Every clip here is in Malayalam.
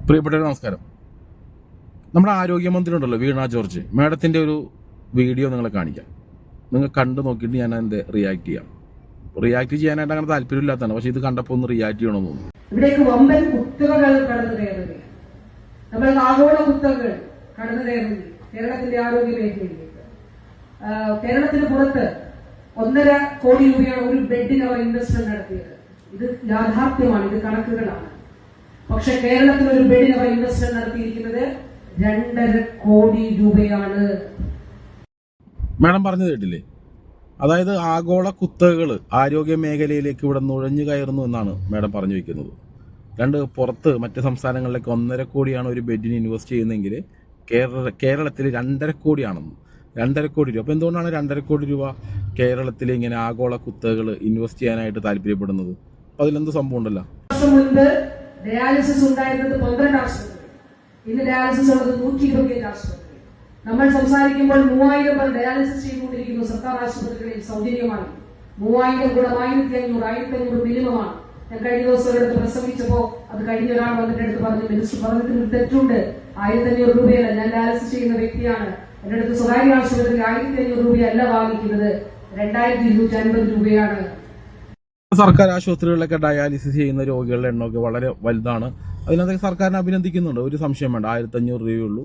പ്രിയപ്പെട്ടവരെ നമസ്കാരം. നമ്മുടെ ആരോഗ്യമന്ത്രി ഉണ്ടല്ലോ വീണ ജോർജ്, മാഡത്തിൻ്റെ ഒരു വീഡിയോ നിങ്ങളെ കാണിക്കാം. നിങ്ങൾ കണ്ടു നോക്കിയിട്ട് ഞാൻ അതിൻ്റെ റിയാക്ട് ചെയ്യാം. റിയാക്ട് ചെയ്യാനായിട്ട് അങ്ങനെ താല്പര്യമില്ലാത്തതാണ്, പക്ഷേ ഇത് കണ്ടപ്പോൾ ഒന്ന് റിയാക്ട് ചെയ്യണമെന്ന് തോന്നുന്നു. ഇവിടേക്ക് വമ്പൻ കുത്തകകൾ കടന്നു കയറുകയാണ്. നമ്മൾ ആഗോള കുത്തകകൾ കടന്നു കയറുകയാണ് കേരളത്തിന്റെ ആരോഗ്യ മേഖലയിലേക്ക്. കേരളത്തിന് പുറത്ത് 1.5 കോടി രൂപയാണ് ഒരു ബെഡിന് അവർ ഇൻവെസ്റ്റ്മെന്റ് നടത്തിയത്. ഇത് യാഥാർത്ഥ്യമാണ്, ഇത് കണക്കുകളാണ്. പക്ഷെ കേരളത്തിൽ ഒരു ബെഡിന് അവർ ഇൻവെസ്റ്റ്മെന്റ് നടത്തിയിരിക്കുന്നത് 2.5 കോടി രൂപയാണ്. മാഡം പറഞ്ഞത് കേട്ടില്ലേ? അതായത് ആഗോള കുത്തകകൾ ആരോഗ്യ മേഖലയിലേക്ക് ഇവിടെ നുഴഞ്ഞു കയറുന്നു എന്നാണ് മാഡം പറഞ്ഞു വയ്ക്കുന്നത്. പുറത്ത് മറ്റ് സംസ്ഥാനങ്ങളിലേക്ക് 1.5 കോടിയാണ് ഒരു ബെഡിന് ഇൻവെസ്റ്റ് ചെയ്യുന്നതെങ്കിൽ കേരളത്തിൽ 2.5 കോടിയാണെന്ന്. 2.5 കോടി രൂപ. അപ്പോൾ എന്തുകൊണ്ടാണ് 2.5 കോടി രൂപ കേരളത്തിൽ ഇങ്ങനെ ആഗോള കുത്തകകൾ ഇൻവെസ്റ്റ് ചെയ്യാനായിട്ട് താല്പര്യപ്പെടുന്നത്? അപ്പോൾ അതിലെന്ത് സംഭവം ഉണ്ടല്ലോ. മുൻപ് ഡയാലിസിസ് ഉണ്ടായിരുന്നത് 12 ആശുപത്രി, ഇന്ന് ഡയാലിസിസ് ഉള്ളത് 127 ആശുപത്രി. നമ്മൾ സംസാരിക്കുമ്പോൾ 3000 പേർ ഡയാലിസിസ് ചെയ്തുകൊണ്ടിരിക്കുന്നു സർക്കാർ ആശുപത്രികളിൽ സൗജന്യമായി. 3000 കൂടെ 1500 മിനിമമാണ്. ഞാൻ കഴിഞ്ഞ ദിവസം എടുത്ത് പ്രസംഗിച്ചപ്പോ അത് കഴിഞ്ഞ ഒരാൾ വന്നിട്ട് എടുത്ത് പറഞ്ഞു, മിനിസ്റ്റർ പറഞ്ഞതിന് തെറ്റുണ്ട്, 1500 രൂപയല്ല, ഞാൻ ഡയാലിസിസ് ചെയ്യുന്ന വ്യക്തിയാണ്, എന്റെ അടുത്ത് സ്വകാര്യ ആശുപത്രിയിൽ 1500 രൂപയല്ല വാങ്ങിക്കുന്നത്, 2250 രൂപയാണ്. സർക്കാർ ആശുപത്രികളിലൊക്കെ ഡയാലിസിസ് ചെയ്യുന്ന രോഗികളുടെ എണ്ണമൊക്കെ വളരെ വലുതാണ്. അതിനകത്ത് സർക്കാരിനെ അഭിനന്ദിക്കുന്നുണ്ട്, ഒരു സംശയം വേണ്ട. 1500 രൂപയുള്ളൂ,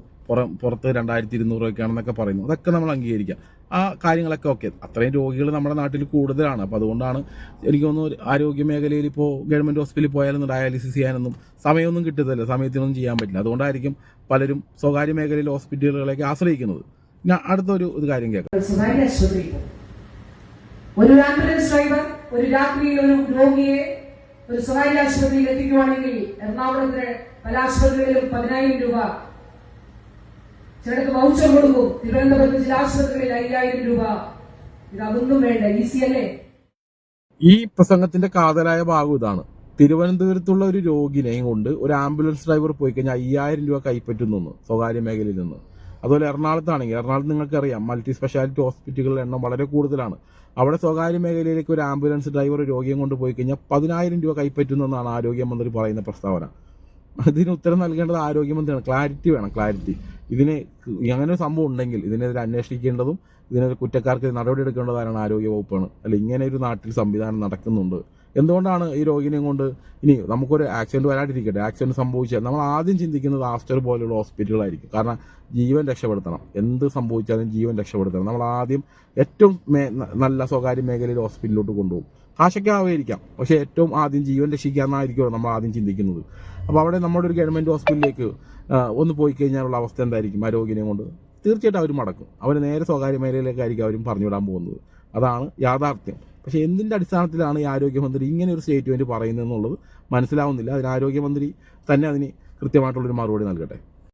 പുറത്ത് 2200 രൂപയൊക്കെയാണെന്നൊക്കെ പറയുന്നു. അതൊക്കെ നമ്മൾ അംഗീകരിക്കാം. ആ കാര്യങ്ങളൊക്കെ ഓക്കെ. അത്രയും രോഗികൾ നമ്മുടെ നാട്ടിൽ കൂടുതലാണ്. അപ്പോൾ അതുകൊണ്ടാണ് എനിക്ക് തോന്നുന്നു ആരോഗ്യ മേഖലയിൽ ഇപ്പോൾ ഗവൺമെൻറ് ഹോസ്പിറ്റലിൽ പോയാലൊന്നും ഡയാലിസിസ് ചെയ്യാനൊന്നും സമയമൊന്നും കിട്ടുന്നില്ല, സമയത്തിനൊന്നും ചെയ്യാൻ പറ്റില്ല. അതുകൊണ്ടായിരിക്കും പലരും സ്വകാര്യ മേഖലയിൽ ഹോസ്പിറ്റലുകളേക്ക് ആശ്രയിക്കുന്നത്. പിന്നെ അടുത്തൊരു കാര്യം കേൾക്കാം. ഒരു ആംബുലൻസ് ഡ്രൈവർ ഒരു രാത്രിയിൽ ഒരു രോഗിയെ ഒരു സ്വകാര്യ ആശുപത്രിയിൽ എത്തിക്കുവാണെങ്കിൽ എറണാകുളത്തിന് പല ആശുപത്രികളിലും 10,000 രൂപ, ചിലർക്ക് വൗച്ചർ കൊടുക്കും. തിരുവനന്തപുരത്ത് ചില ആശുപത്രികളിൽ 5,000 രൂപ. ഇതൊന്നും വേണ്ട, ഈസി അല്ലേ? ഈ പ്രസംഗത്തിന്റെ കാതലായ ഭാഗം ഇതാണ്. തിരുവനന്തപുരത്തുള്ള ഒരു രോഗിനെയും കൊണ്ട് ഒരു ആംബുലൻസ് ഡ്രൈവർ പോയി കഴിഞ്ഞാൽ 5,000 രൂപ കൈപ്പറ്റുന്നു സ്വകാര്യ മേഖലയിൽ നിന്ന്. അതുപോലെ എറണാകുളത്താണെങ്കിൽ, എറണാകുളത്ത് നിങ്ങൾക്കറിയാം മൾട്ടി സ്പെഷ്യാലിറ്റി ഹോസ്പിറ്റലുകളുടെ എണ്ണം വളരെ കൂടുതലാണ്. അവിടെ സ്വകാര്യ മേഖലയിലേക്ക് ഒരു ആംബുലൻസ് ഡ്രൈവർ രോഗിയെ കൊണ്ട് പോയി കഴിഞ്ഞാൽ 10,000 രൂപ കൈപ്പറ്റുന്നതെന്നാണ് ആരോഗ്യമന്ത്രി പറയുന്ന പ്രസ്താവന. ഇതിന് ഉത്തരം നൽകേണ്ടത് ആരോഗ്യമന്ത്രിയാണ്. ക്ലാരിറ്റി വേണം, ക്ലാരിറ്റി. ഇതിന് അങ്ങനെ ഒരു സംഭവം ഉണ്ടെങ്കിൽ ഇതിനെതിരെ അന്വേഷിക്കേണ്ടതും ഇതിനൊരു കുറ്റക്കാർക്ക് നടപടി എടുക്കേണ്ടതാണ് ആരോഗ്യ വകുപ്പാണ്. അല്ല, ഇങ്ങനെ ഒരു നാട്ടിൽ സംവിധാനം നടക്കുന്നുണ്ട്. എന്തുകൊണ്ടാണ് ഈ രോഗിനെ കൊണ്ട് ഇനി നമുക്കൊരു ആക്സിഡന്റ് വരാണ്ടിരിക്കട്ടെ, ആക്സിഡന്റ് സംഭവിച്ചാൽ നമ്മൾ ആദ്യം ചിന്തിക്കുന്നത് ആസ്റ്റർ പോലുള്ള ഹോസ്പിറ്റലുകളായിരിക്കും. കാരണം ജീവൻ രക്ഷപ്പെടുത്തണം, എന്ത് സംഭവിച്ചാലും ജീവൻ രക്ഷപ്പെടുത്തണം. നമ്മൾ ആദ്യം ഏറ്റവും നല്ല സ്വകാര്യ മേഖലയിൽ ഹോസ്പിറ്റലിലോട്ട് കൊണ്ടുപോകും. കാശൊക്കെ ആവുമായിരിക്കാം, പക്ഷേ ഏറ്റവും ആദ്യം ജീവൻ രക്ഷിക്കാമെന്നായിരിക്കുമോ നമ്മൾ ആദ്യം ചിന്തിക്കുന്നത്. അപ്പോൾ അവിടെ നമ്മുടെ ഒരു ഗവൺമെൻറ് ഹോസ്പിറ്റലിലേക്ക് ഒന്ന് പോയി കഴിഞ്ഞാലുള്ള അവസ്ഥ എന്തായിരിക്കും? ആ രോഗിനെ കൊണ്ട് തീർച്ചയായിട്ടും അവർ മടക്കും. അവർ നേരെ സ്വകാര്യ മേഖലയിലേക്കായിരിക്കും അവരും പറഞ്ഞുവിടാൻ പോകുന്നത്. അതാണ് യാഥാർത്ഥ്യം. പക്ഷേ എന്തിൻ്റെ അടിസ്ഥാനത്തിലാണ് ഈ ആരോഗ്യമന്ത്രി ഇങ്ങനെ ഒരു സ്റ്റേറ്റ്മെൻറ്റ് പറയുന്നതെന്നുള്ളത് മനസ്സിലാവുന്നില്ല. അതിന് ആരോഗ്യമന്ത്രി തന്നെ അതിന് കൃത്യമായിട്ടുള്ളൊരു മറുപടി നൽകട്ടെ.